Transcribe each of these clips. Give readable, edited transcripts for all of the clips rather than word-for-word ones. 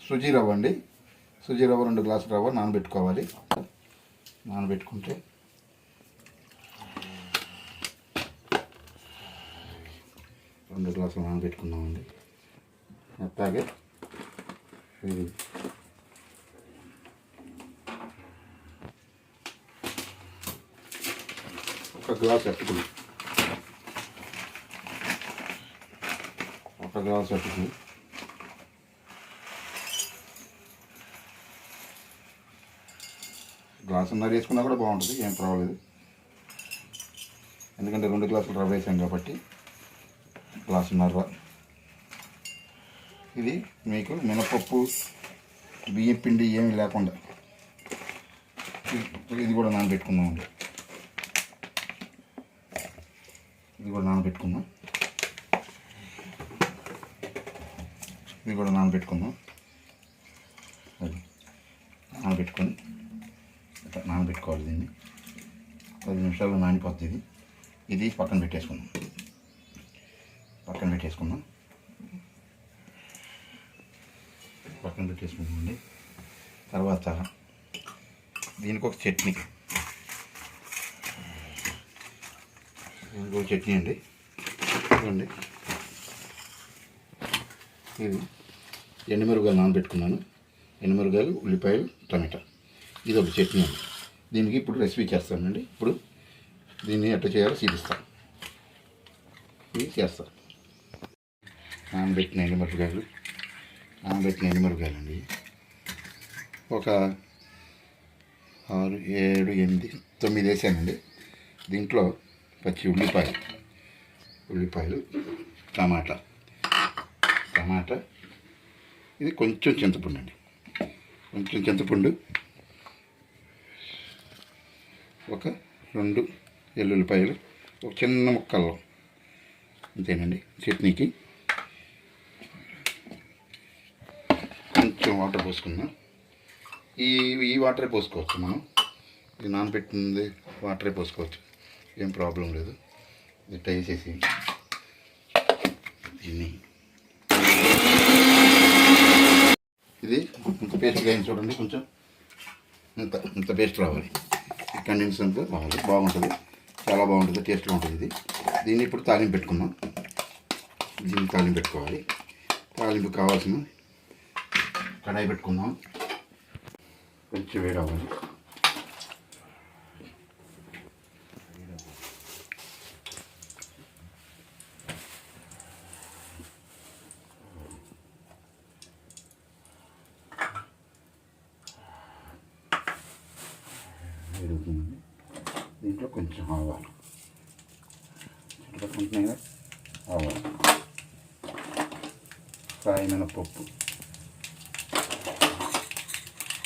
సుజీ రవ్వ అండి. సుజీ రవ్వ 2 గ్లాసుల రవ్వ నానబెట్టుకోవాలి. నానబెట్టుకుంటే 2 గ్లాసులు నానబెట్టుకున్నామండి. అట్లాగే ఇది 1 గ్లాసు అటుకులు, 1 గ్లాసు అటుకులు, గ్లాసున్నర వేసుకున్నా కూడా బాగుంటుంది, ఏం పర్వాలేదు. ఎందుకంటే 2 గ్లాసులు రవ్వ వేసాం కాబట్టి గ్లాసున్నర. ఇది మీకు మినపప్పు బియ్యం పిండి ఏమీ లేకుండా ఇది కూడా నానబెట్టుకుందామండి. ఇది కూడా నానబెట్టుకుందాం. ఇది కూడా నానబెట్టుకుందాం. అది నానబెట్టుకొని నానబెట్టుకోవాలి. దీన్ని 10 నిమిషాల్లో నానిపోతుంది. ఇది పక్కన పెట్టేసుకుందాం. పక్కన పెట్టేసుకుందామండి. తర్వాత దీనికి ఒక చట్నీ అండి. చూడండి, ఇది ఎండుమిరపకాయలు నానబెట్టుకున్నాను. ఎండుమిరపకాయలు, ఉల్లిపాయలు, టమాటా, ఇది ఒక చట్నీ అండి. దీనికి ఇప్పుడు రెసిపీ చేస్తానండి. ఇప్పుడు దీన్ని ఎట్లా చేయాలో చూపిస్తాను. ఇది చేస్తాను. నానబెట్టిన ఎండుమిరపకాయలు అండి. ఒక 6, 7, 8, 9 వేసానండి. దీంట్లో పచ్చి ఉల్లిపాయలు, టమాటా, ఇది కొంచెం చింతపండు అండి. కొంచెం చింతపండు, ఒక 2 ఎల్లుల్లిపాయలు, ఒక చిన్న ముక్కల్లో, అంతేనండి. చట్నీకి కొంచెం వాటర్ పోసుకుందాం. ఈ వాటరే పోసుకోవచ్చు మనం. ఇది నానబెట్టింది వాటరే పోసుకోవచ్చు, ఏం ప్రాబ్లం లేదు. ఇది ట్రై చేసి దీన్ని ఇది ఇంత పేస్ట్ అయింది చూడండి. కొంచెం ఇంత పేస్ట్ రావాలి. ఈ కండెన్స్ అంతా రావాలి. బాగుంటుంది, చాలా బాగుంటుంది, టేస్ట్గా ఉంటుంది. దీన్ని ఇప్పుడు తాలింపు పెట్టుకుందాం. దీన్ని తాలింపు పెట్టుకోవాలి. తాలింపు కావాల్సిన కడాయి పెట్టుకుందాం. కొంచెం వేడి అవ్వాలి. వేడుతుందండి. దీంట్లో కొంచెం ఆవాలు, చుట్టుపక్కల ఆవాలు, మినపప్పు,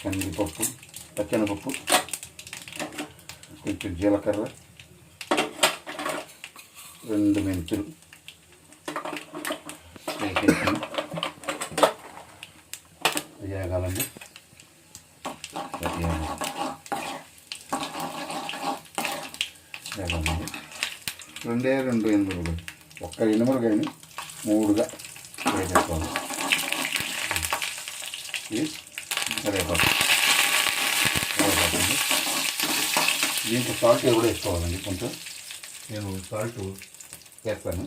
కందిపప్పు, పచ్చెనపప్పు, కొంచెం జీలకర్ర, 2 మెంతులు వేసేసి వేగాలండి. వేగాలండి. 2 ఎండుమిరపకాయలు, 1 ఎండుమిరపకాయని 3గా వేసేసుకోవాలి. ఇది కరివేపాకు. దీంట్లో సాల్ట్ కూడా వేసుకోవాలండి. కొంచెం నేను సాల్ట్ వేస్తాను.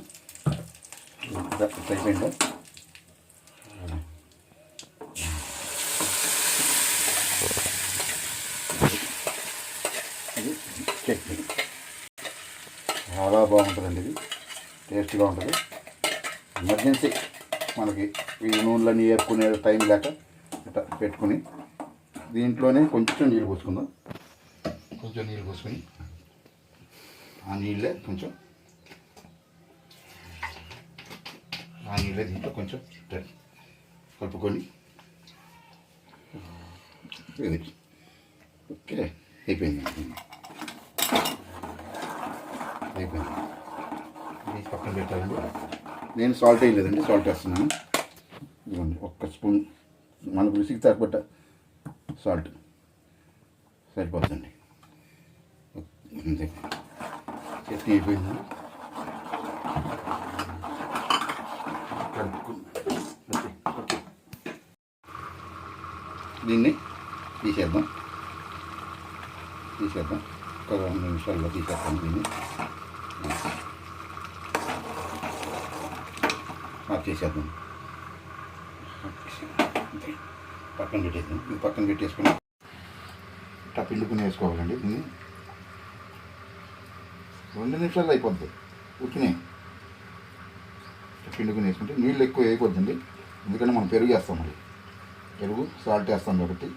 అయిపోయిందా? ఇది చట్నీ చాలా బాగుంటుందండి. ఇది టేస్ట్గా ఉంటుంది. ఎమర్జెన్సీ మనకి ఈ నూనెలన్నీ వేపుకునే టైం లేక ఇట్లా పెట్టుకుని దీంట్లోనే కొంచెం నీళ్ళు పోసుకుందాం. ఆ నీళ్ళే దీంట్లో కొంచెం కలుపుకొని ఓకే, అయిపోయింది. ఇది పక్కన పెట్టాలండి. నేను సాల్ట్ వేయలేదండి, సాల్ట్ వేస్తున్నాను. ఇదిగోండి, 1 స్పూన్ మనకు రుచికి తగ్గట్టు సాల్ట్ సరిపోతుందండి. అంతే, చట్నీ అయిపోయింది. దీన్ని తీసేద్దాం ఒక 2 నిమిషాల్లో తీసేద్దాం. దీన్ని చేసేద్దాం. పక్కన పెట్టేద్దాం. ఇది పక్కన పెట్టేసుకుని ఇట్లా పిండుకుని వేసుకోవాలండి. దీన్ని 2 నిమిషాలు అయిపోద్ది. ఉట్టినే పిండుకుని వేసుకుంటే నీళ్ళు ఎక్కువ వేయకూడదండి, ఎందుకంటే మనం పెరుగు వేస్తాం. మళ్ళీ పెరుగు సాల్ట్ వేస్తాం కాబట్టి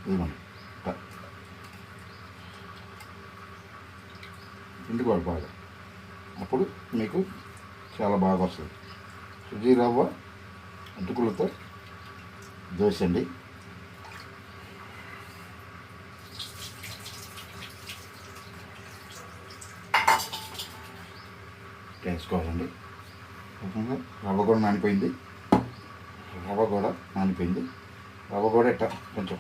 ఇదిగోండి పిండుకోవాలి బాగా. అప్పుడు మీకు చాలా బాగా వస్తుంది. సుజీ రవ్వ అటుకులతో దోశ అండి. వేసుకోవాలండి. రవ్వ కూడా నానిపోయింది. రవ్వ కూడా ఇట్లా కొంచెం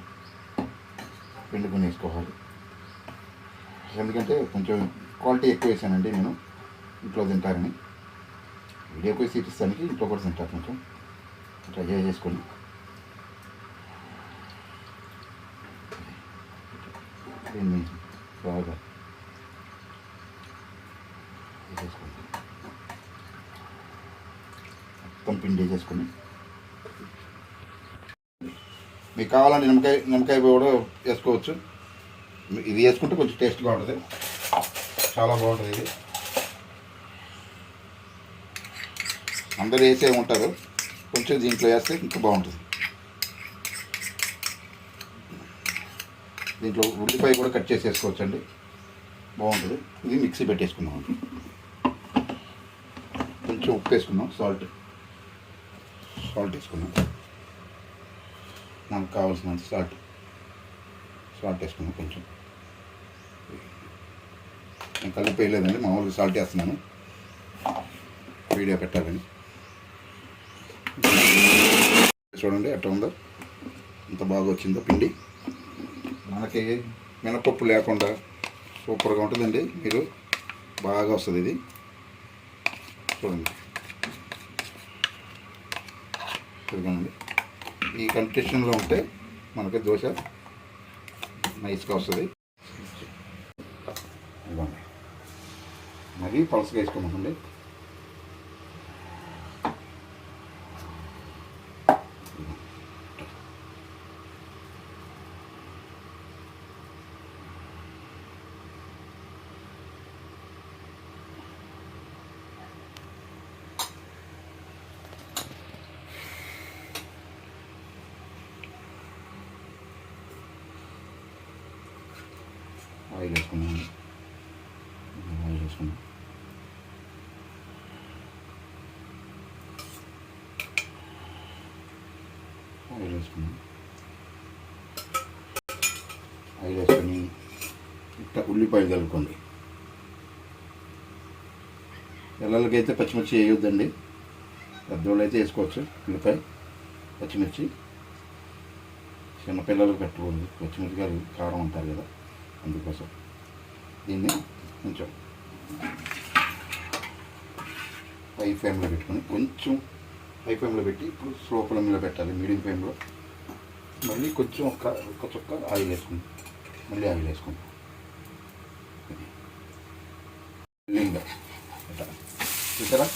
పిండుకొని వేసుకోవాలి. ఎందుకంటే కొంచెం క్వాలిటీ ఎక్కువ వేసానండి నేను, ఇంట్లో తింటారని. వీడియో పోయి చూపిస్తానికి ఇంట్లో కూడా తింటారు. కొంచెం ఇట్లా చేసుకొని దీన్ని బాగా వేసేసుకోండి. మొత్తం పిండి వేసేసుకొని మీకు కావాలంటే నిమ్మకాయ కూడా వేసుకోవచ్చు. ఇది వేసుకుంటే కొంచెం టేస్ట్గా ఉంటుంది, చాలా బాగుంటుంది. ఇది అందరూ వేసే ఉంటారు, కొంచెం దీంట్లో వేస్తే ఇంకా బాగుంటుంది. దీంట్లో ఉల్లిపాయ కూడా కట్ చేసి వేసుకోవచ్చండి, బాగుంటుంది. ఇది మిక్సీ పెట్టేసుకుందాం. కొంచెం ఉప్పు వేసుకుందాం, సాల్ట్ వేసుకున్నాం. మనకు కావాల్సినంత సాల్ట్ వేసుకున్నాం. కొంచెం నేను కలిపి వేయలేదండి, మామూలుగా సాల్ట్ వేస్తున్నాను వీడియో పెట్టాలని. చూడండి ఎట్లా ఉందో, ఎంత బాగా వచ్చిందో పిండి. మనకి మినపప్పు లేకుండా సూపర్గా ఉంటుందండి. మీరు బాగా వస్తుంది ఇది. చూడండి చూడండి, ఈ కండిషన్లో ఉంటే మనకి దోశ నైస్గా వస్తుంది. ఇవ్వండి, మరీ పలసగా వేసుకోమండి. ఆయిల్ వేసుకున్నాం. ఆయిల్ వేసుకున్నాం. ఆయిల్ వేసుకొని ఇట్లా ఉల్లిపాయలు కలుపుకోండి. పిల్లలకైతే పచ్చిమిర్చి వేయొద్దండి, పెద్దవాళ్ళు అయితే వేసుకోవచ్చు. ఉల్లిపాయ పచ్చిమిర్చి, చిన్నపిల్లలకు పెట్టకూడదు. పచ్చిమిరపకాయలు కారం అంటారు కదా, అందుకోసం దీన్ని కొంచెం హై ఫ్లేమ్లో పెట్టుకొని, కొంచెం హై ఫ్లేమ్లో పెట్టి ఇప్పుడు స్లో ఫ్లేమ్లో పెట్టాలి, మీడియం ఫ్లేమ్లో. మళ్ళీ కొంచెం ఒక చుక్క ఆయిల్ వేసుకుంటాం. మళ్ళీ ఆయిల్ వేసుకుంటాం. ఇంకా చూసారా,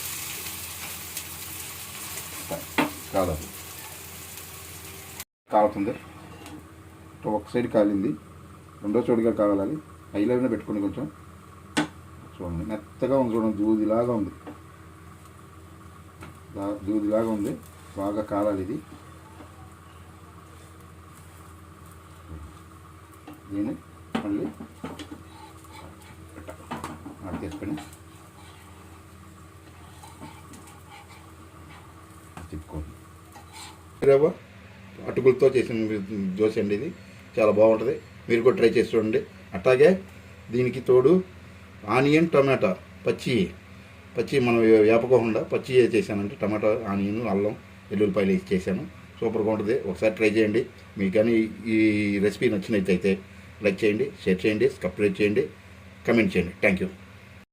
కాలుతుంది. ఒక సైడ్ కాలింది, రెండో చోటుగా కావాలి. హైలోనే పెట్టుకుని కొంచెం చూడండి, మెత్తగా ఉంది. చూడండి, దూదిలాగా ఉంది. బాగా కాలాలి ఇది. దీన్ని మళ్ళీ తీసుకొని తిప్పుకోండి. రవ్వ అటుకులతో చేసిన దోశ అండి ఇది, చాలా బాగుంటుంది. మీరు కూడా ట్రై చేసి చూడండి. అట్లాగే దీనికి తోడు ఆనియన్ టమాటా పచ్చి మనం వేపకోకుండా పచ్చి చేశానంటే, టమాటా, ఆనియన్, అల్లం, వెల్లుల్లిపాయలు వేసి చేశాను. సూపర్గా ఉంటుంది. ఒకసారి ట్రై చేయండి. మీకు కానీ ఈ రెసిపీ నచ్చినట్టయితే లైక్ చేయండి, షేర్ చేయండి, సబ్స్క్రైబ్ చేయండి, కమెంట్ చేయండి. Thank you.